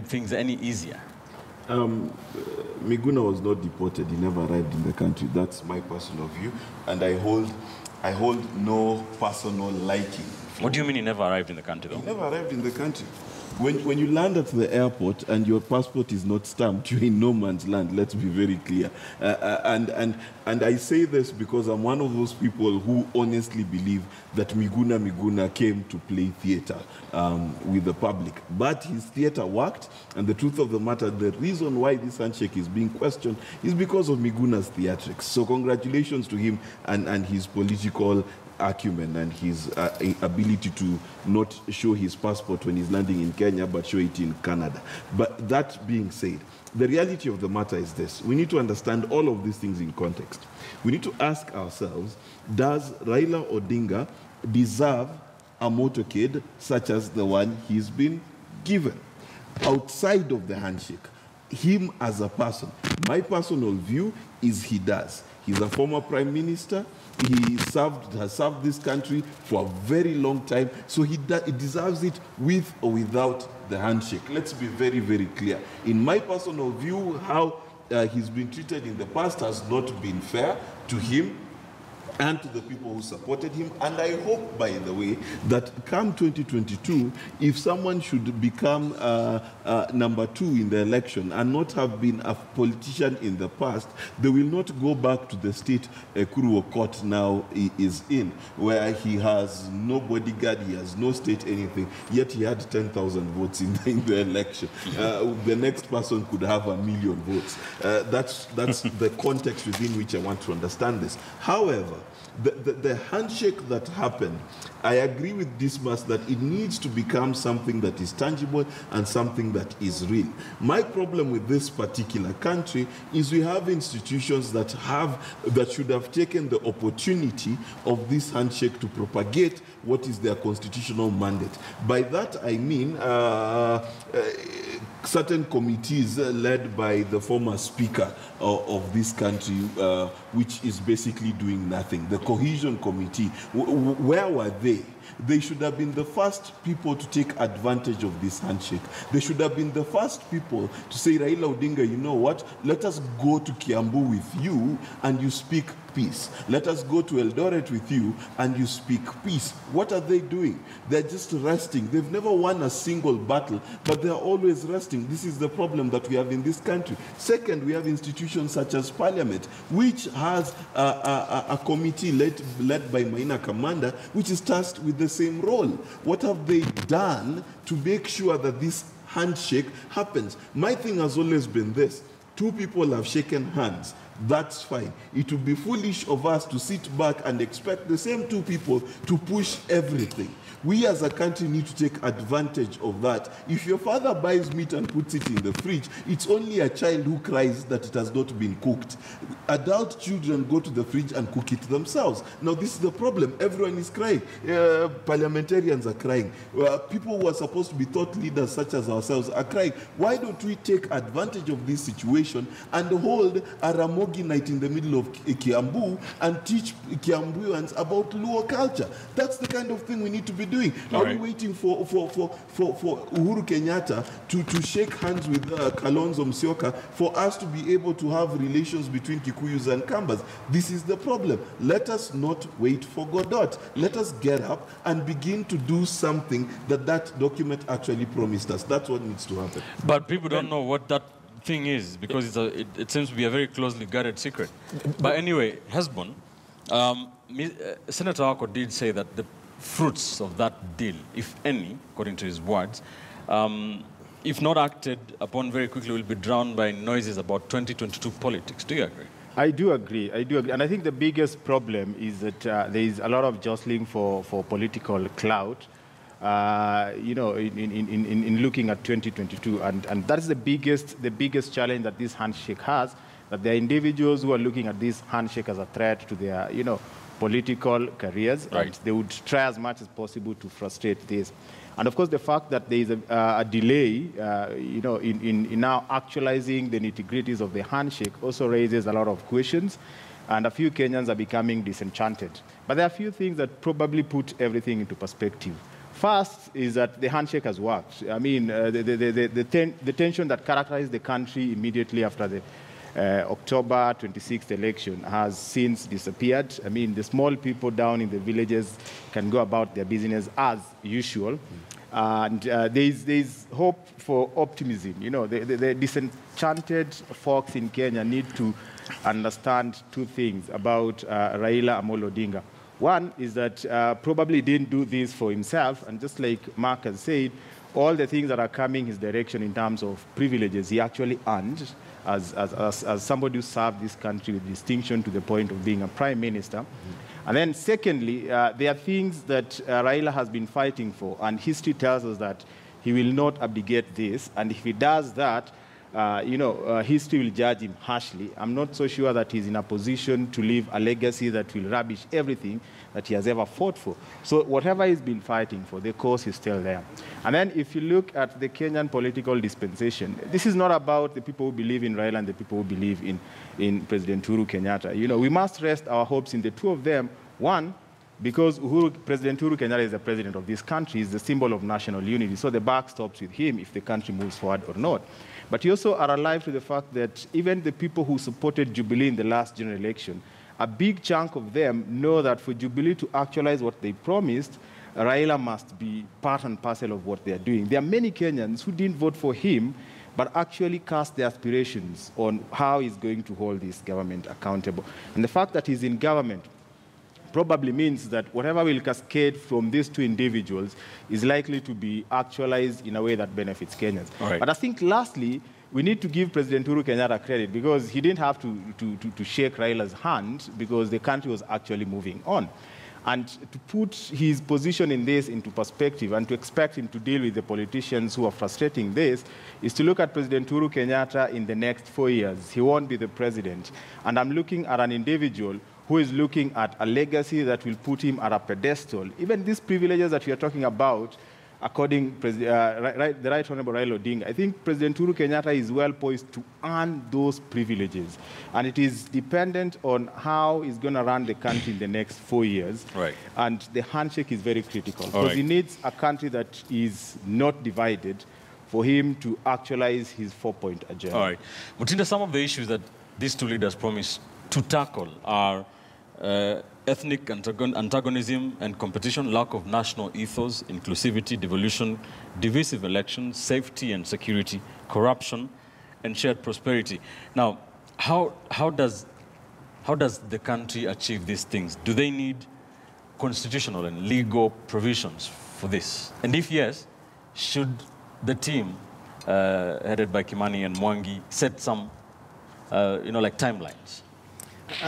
things any easier? Miguna was not deported. He never arrived in the country. That's my personal view, and I hold no personal liking. What do you mean he never arrived in the country, though? He never arrived in the country. When you land at the airport and your passport is not stamped, you're in no man's land. Let's be very clear. And I say this because I'm one of those people who honestly believe that Miguna Miguna came to play theater with the public. But his theater worked, and the truth of the matter, the reason why this handshake is being questioned is because of Miguna's theatrics. So congratulations to him and his political acumen and his ability to not show his passport when he's landing in Kenya, but show it in Canada. But that being said, the reality of the matter is this. We need to understand all of these things in context. We need to ask ourselves, does Raila Odinga deserve a motorcade such as the one he's been given? Outside of the handshake, him as a person, my personal view is he does. He's a former prime minister. He has served this country for a very long time, so he deserves it with or without the handshake. Let's be very, very clear. In my personal view, how he's been treated in the past has not been fair to him and to the people who supported him. And I hope, by the way, that come 2022, if someone should become number 2 in the election and not have been a politician in the past, they will not go back to the state Kuruo court now is in, where he has no bodyguard, he has no state anything, yet he had 10,000 votes in the election. The next person could have 1 million votes. That's the context within which I want to understand this. However, the handshake that happened, I agree with Dismas that it needs to become something that is tangible and something that is real. My problem with this particular country is we have institutions that should have taken the opportunity of this handshake to propagate what is their constitutional mandate. By that I mean certain committees led by the former speaker of this country, which is basically doing nothing. The Cohesion Committee, where were they? They should have been the first people to take advantage of this handshake. They should have been the first people to say, Raila Odinga, you know what? Let us go to Kiambu with you and you speak peace. Let us go to Eldoret with you and you speak peace. What are they doing? They're just resting. They've never won a single battle, but they're always resting. This is the problem that we have in this country. Second, we have institutions such as Parliament, which has a committee led by Maina Kamanda, which is tasked with the same role. What have they done to make sure that this handshake happens? My thing has always been this. 2 people have shaken hands. That's fine. It would be foolish of us to sit back and expect the same 2 people to push everything. We as a country need to take advantage of that. If your father buys meat and puts it in the fridge, it's only a child who cries that it has not been cooked. Adult children go to the fridge and cook it themselves. Now this is the problem. Everyone is crying. Parliamentarians are crying. People who are supposed to be thought leaders such as ourselves are crying. Why don't we take advantage of this situation and hold a Ramogi night in the middle of Kiambu and teach Kiambuans about Luo culture? That's the kind of thing we need to be doing. Are we waiting for Uhuru Kenyatta to shake hands with Kalonzo Musyoka for us to be able to have relations between Kikuyus and Kambas? This is the problem. Let us not wait for Godot. Let us get up and begin to do something that document actually promised us. That's what needs to happen. But people don't know what that thing is because it seems to be a very closely guarded secret. But anyway, Hezbon, Senator Wako did say that the fruits of that deal, if any, according to his words, if not acted upon very quickly, will be drowned by noises about 2022 politics. Do you agree? I do agree. And I think the biggest problem is that there is a lot of jostling for political clout, in looking at 2022. And that's the biggest challenge that this handshake has, that there are individuals who are looking at this handshake as a threat to their, political careers. Right. And they would try as much as possible to frustrate this. And of course, the fact that there is a delay, in now actualizing the nitty-gritties of the handshake also raises a lot of questions, and a few Kenyans are becoming disenchanted. But there are a few things that probably put everything into perspective. First is that the handshake has worked. I mean, the tension that characterized the country immediately after the October 26th election has since disappeared. I mean, the small people down in the villages can go about their business as usual. And there's hope for optimism. You know, the disenchanted folks in Kenya need to understand two things about Raila Amolo Odinga. One is that probably didn't do this for himself, and just like Mark has said, all the things that are coming his direction in terms of privileges, he actually earned as somebody who served this country with distinction to the point of being a prime minister. Mm-hmm. And then secondly, there are things that Raila has been fighting for, and history tells us that he will not abdicate this, and if he does that, history will judge him harshly. I'm not so sure that he's in a position to leave a legacy that will rubbish everything that he has ever fought for. So whatever he's been fighting for, the cause is still there. And then if you look at the Kenyan political dispensation, this is not about the people who believe in Raila and the people who believe in President Uhuru Kenyatta. You know, we must rest our hopes in the two of them. One, because President Uhuru Kenyatta is the president of this country, is the symbol of national unity. So the buck stops with him if the country moves forward or not. But you also are alive to the fact that even the people who supported Jubilee in the last general election, a big chunk of them know that for Jubilee to actualize what they promised, Raila must be part and parcel of what they are doing. There are many Kenyans who didn't vote for him, but actually cast their aspirations on how he's going to hold this government accountable. And the fact that he's in government probably means that whatever will cascade from these two individuals is likely to be actualized in a way that benefits Kenyans. Right. But I think lastly, we need to give President Uhuru Kenyatta credit because he didn't have to shake Raila's hand because the country was actually moving on. And to put his position in this into perspective and to expect him to deal with the politicians who are frustrating this is to look at President Uhuru Kenyatta in the next 4 years. He won't be the president. And I'm looking at an individual who is looking at a legacy that will put him at a pedestal. Even these privileges that we are talking about, according to the Right Honorable Raila Odinga, I think President Uhuru Kenyatta is well poised to earn those privileges. And it is dependent on how he's going to run the country in the next 4 years. Right. And the handshake is very critical because he needs a country that is not divided for him to actualize his 4-point agenda. All right. Mutinda, some of the issues that these two leaders promise to tackle are ethnic antagonism and competition, lack of national ethos, inclusivity, devolution, divisive elections, safety and security, corruption, and shared prosperity. Now, how does the country achieve these things? Do they need constitutional and legal provisions for this? And if yes, should the team headed by Kimani and Mwangi set some, like timelines?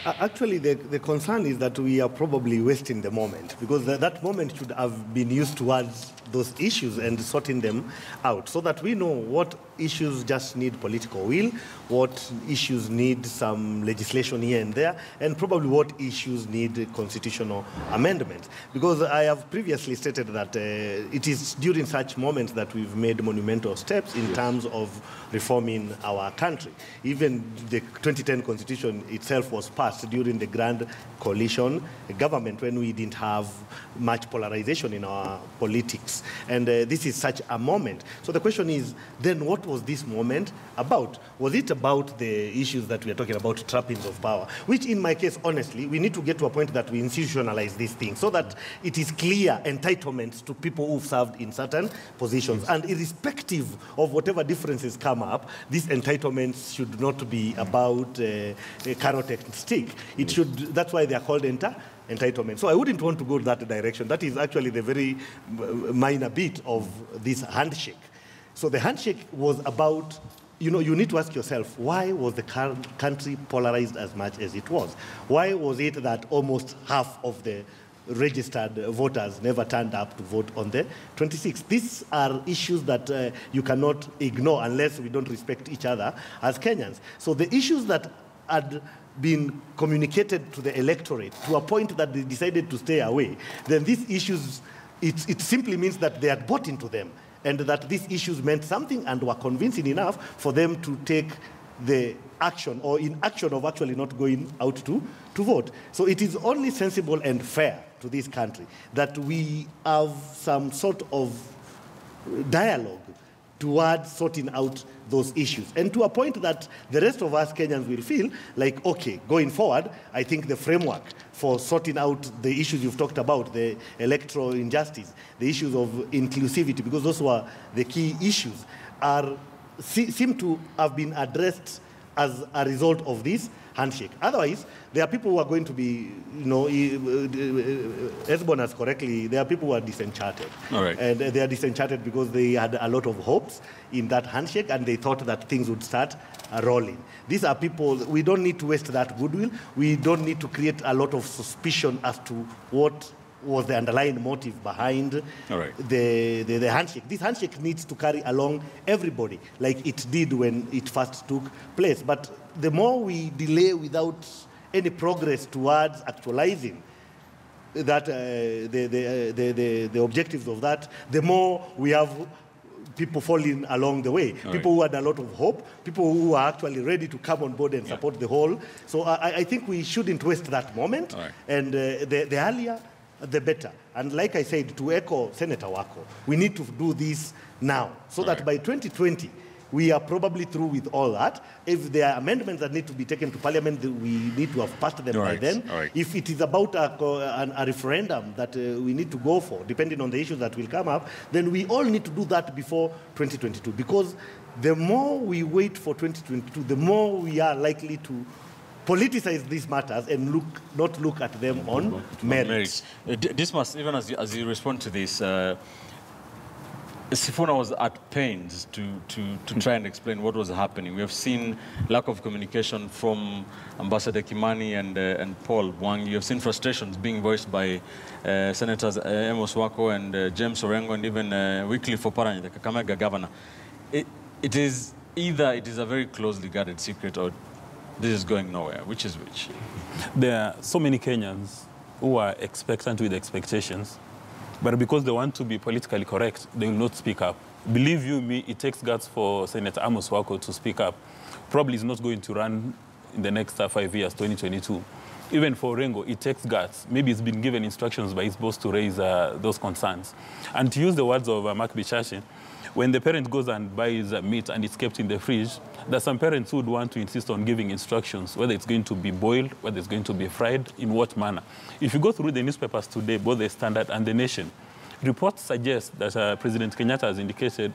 Actually, the concern is that we are probably wasting the moment because that moment should have been used towards those issues and sorting them out so that we know what issues just need political will, what issues need some legislation here and there, and probably what issues need constitutional amendments. Because I have previously stated that it is during such moments that we've made monumental steps in terms of reforming our country. Even the 2010 constitution itself was passed during the Grand Coalition government when we didn't have much polarization in our politics. And this is such a moment. So the question is, then what was this moment about? Was it about the issues that we are talking about, trappings of power? Which in my case, honestly, we need to get to a point that we institutionalize these things so that it is clear entitlements to people who've served in certain positions. And irrespective of whatever differences come up, these entitlements should not be about a carrot and stick. It should, that's why they are called entitlement. So I wouldn't want to go that direction. That is actually the very minor bit of this handshake. So the handshake was about, you need to ask yourself, why was the country polarized as much as it was? Why was it that almost half of the registered voters never turned up to vote on the 26th? These are issues that you cannot ignore unless we don't respect each other as Kenyans. So the issues that had been communicated to the electorate to a point that they decided to stay away, then these issues, it simply means that they had bought into them and that these issues meant something and were convincing enough for them to take the action or inaction of actually not going out to vote. So it is only sensible and fair to this country, that we have some sort of dialogue towards sorting out those issues. And to a point that the rest of us Kenyans will feel like, okay, going forward, I think the framework for sorting out the issues you've talked about, the electoral injustice, the issues of inclusivity, because those were the key issues, seem to have been addressed as a result of this handshake. Otherwise, there are people who are going to be, Esbon has correctly, there are people who are disenchanted. All right. And they are disenchanted because they had a lot of hopes in that handshake and they thought that things would start rolling. These are people, we don't need to waste that goodwill. We don't need to create a lot of suspicion as to what was the underlying motive behind the handshake. This handshake needs to carry along everybody, like it did when it first took place. But the more we delay without any progress towards actualizing that the objectives of that, the more we have people falling along the way. People who had a lot of hope, people who are actually ready to come on board and support the whole. So I think we shouldn't waste that moment. And the earlier, the better. And like I said, to echo Senator Wako, we need to do this now, so that by 2020, we are probably through with all that. If there are amendments that need to be taken to Parliament, we need to have passed them by then. If it is about a referendum that we need to go for, depending on the issues that will come up, then we all need to do that before 2022. Because the more we wait for 2022, the more we are likely to politicize these matters and not look at them on merits. This must, even as you respond to this, Sifuna was at pains to try and explain what was happening. We have seen lack of communication from Ambassador Kimani and Paul Bwangi. You have seen frustrations being voiced by Senators Amos Wako and James Orengo, and even Wycliffe Oparanya, the Kakamega governor. It is either it is a very closely guarded secret, or this is going nowhere. Which is which? There are so many Kenyans who are expectant with expectations, but because they want to be politically correct, they will not speak up. Believe you me, it takes guts for Senator Amos Wako to speak up. Probably is not going to run in the next 5 years, 2022. Even for Orengo, it takes guts. Maybe he's been given instructions by his boss to raise those concerns. And to use the words of Mark Bichache, when the parent goes and buys meat and it's kept in the fridge, there are some parents who would want to insist on giving instructions, whether it's going to be boiled, whether it's going to be fried, in what manner. If you go through the newspapers today, both the Standard and the Nation, reports suggest that President Kenyatta has indicated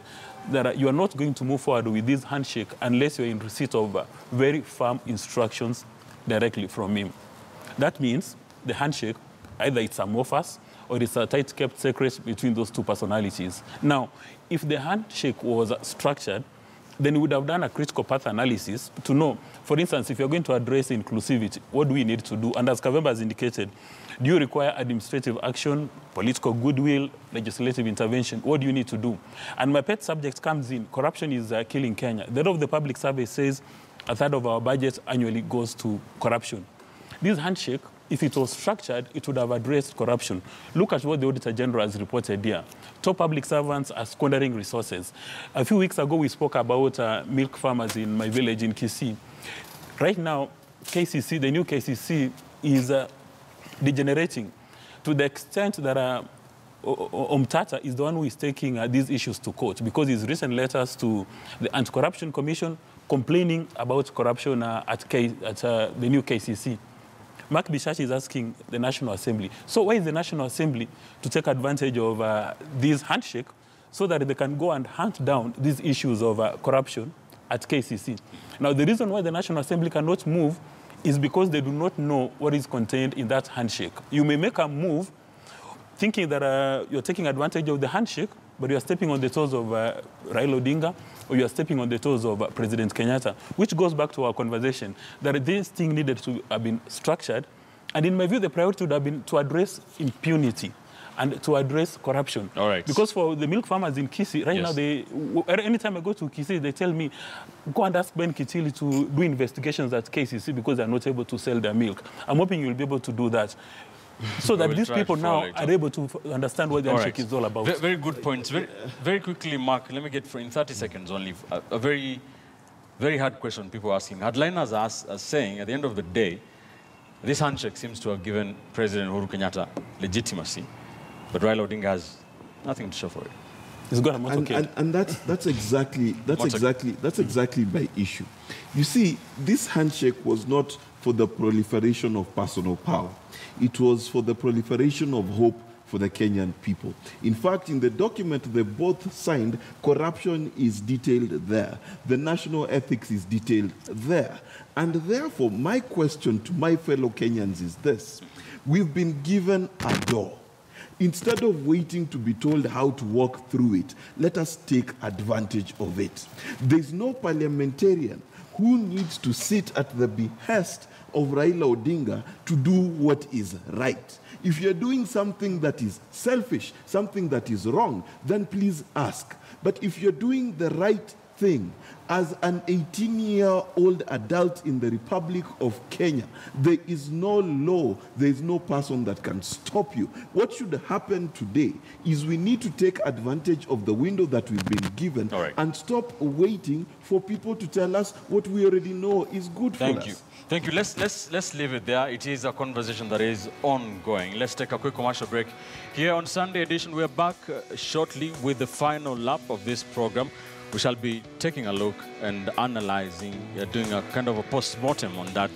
that you are not going to move forward with this handshake unless you're in receipt of very firm instructions directly from him. That means the handshake, either it's amorphous or it's a tight-kept secret between those two personalities. Now, if the handshake was structured, then we would have done a critical path analysis to know, for instance, if you're going to address inclusivity, what do we need to do? And as Kavemba has indicated, do you require administrative action, political goodwill, legislative intervention? What do you need to do? And my pet subject comes in. Corruption is killing Kenya. The head of the public survey says a third of our budget annually goes to corruption. This handshake, if it was structured, it would have addressed corruption. Look at what the Auditor General has reported here. Top public servants are squandering resources. A few weeks ago, we spoke about milk farmers in my village in Kisii. Right now, KCC, the new KCC, is degenerating to the extent that Omtata is the one who is taking these issues to court because he's written letters to the Anti-Corruption Commission complaining about corruption at the new KCC. Mark Bichache is asking the National Assembly. So why is the National Assembly to take advantage of this handshake so that they can go and hunt down these issues of corruption at KCC? Now, the reason why the National Assembly cannot move is because they do not know what is contained in that handshake. You may make a move thinking that you're taking advantage of the handshake, but you're stepping on the toes of Raila Odinga, or you're stepping on the toes of President Kenyatta, which goes back to our conversation, that this thing needed to have been structured. And in my view, the priority would have been to address impunity and to address corruption. All right. Because for the milk farmers in Kisii, right now, anytime I go to Kisii, they tell me, go and ask Ben Kitili to do investigations at KCC because they're not able to sell their milk. I'm hoping you'll be able to do that. So that these people now are able to understand what the handshake is all about. Very good points. Very quickly, Mark, let me get in 30 seconds only, a very, very hard question people are asking. Hardliners are saying, at the end of the day, This handshake seems to have given President Uhuru Kenyatta legitimacy, but Raila Odinga has nothing to show for it. He's got a motorcade. And that's exactly my issue. You see, this handshake was not for the proliferation of personal power. It was for the proliferation of hope for the Kenyan people. In fact, in the document they both signed, corruption is detailed there. The national ethics is detailed there. And therefore, my question to my fellow Kenyans is this. We've been given a door. Instead of waiting to be told how to walk through it, let us take advantage of it. There's no parliamentarian who needs to sit at the behest of Raila Odinga to do what is right. If you're doing something that is selfish, something that is wrong, then please ask. But if you're doing the right thing, as an 18-year-old adult in the Republic of Kenya, there is no law, there is no person that can stop you. What should happen today is we need to take advantage of the window that we've been given and stop waiting for people to tell us what we already know is good for us. Thank you. Let's leave it there. It is a conversation that is ongoing. Let's take a quick commercial break. Here on Sunday edition, we're back shortly with the final lap of this program. We shall be taking a look and analyzing, doing a kind of a post-mortem on that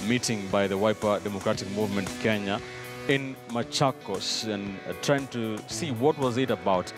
meeting by the Wiper Democratic Movement Kenya in Machakos, and trying to see what was it about.